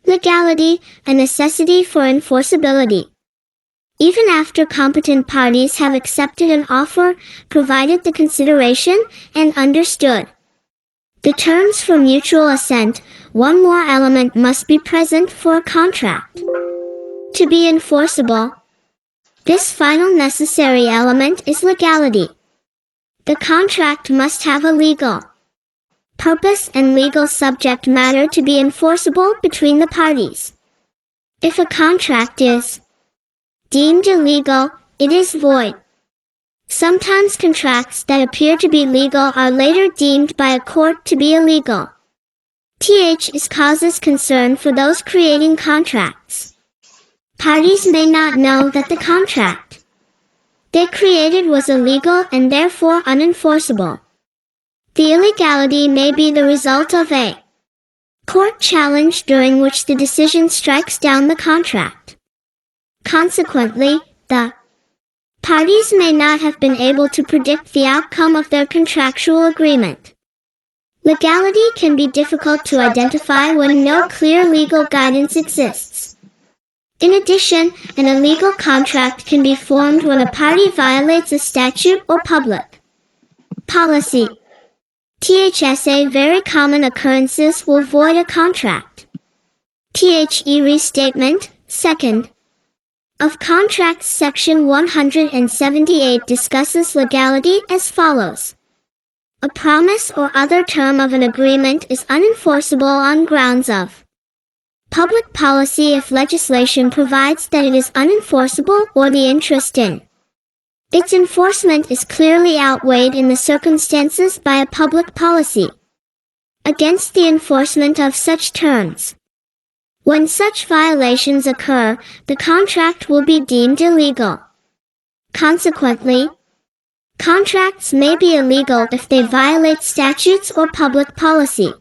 Legality, a necessity for enforceability. Even after competent parties have accepted an offer, provided the consideration, and understood the terms for mutual assent, one more element must be present for a contract to be enforceable. This final necessary element is legality. The contract must have a legal purpose and legal subject matter to be enforceable between the parties. If a contract is deemed illegal, it is void. Sometimes contracts that appear to be legal are later deemed by a court to be illegal. This causes concern for those creating contracts. Parties may not know that the contract they created was illegal and therefore unenforceable. The illegality may be the result of a court challenge during which the decision strikes down the contract. Consequently, the parties may not have been able to predict the outcome of their contractual agreement. Legality can be difficult to identify when no clear legal guidance exists. In addition, an illegal contract can be formed when a party violates a statute or public policy. Very common occurrences will void a contract. Restatement, 2nd. Of Contracts Section 178 discusses legality as follows. A promise or other term of an agreement is unenforceable on grounds of public policy if legislation provides that it is unenforceable or the interest in its enforcement is clearly outweighed in the circumstances by a public policy against the enforcement of such terms. When such violations occur, the contract will be deemed illegal. Consequently, contracts may be illegal if they violate statutes or public policy.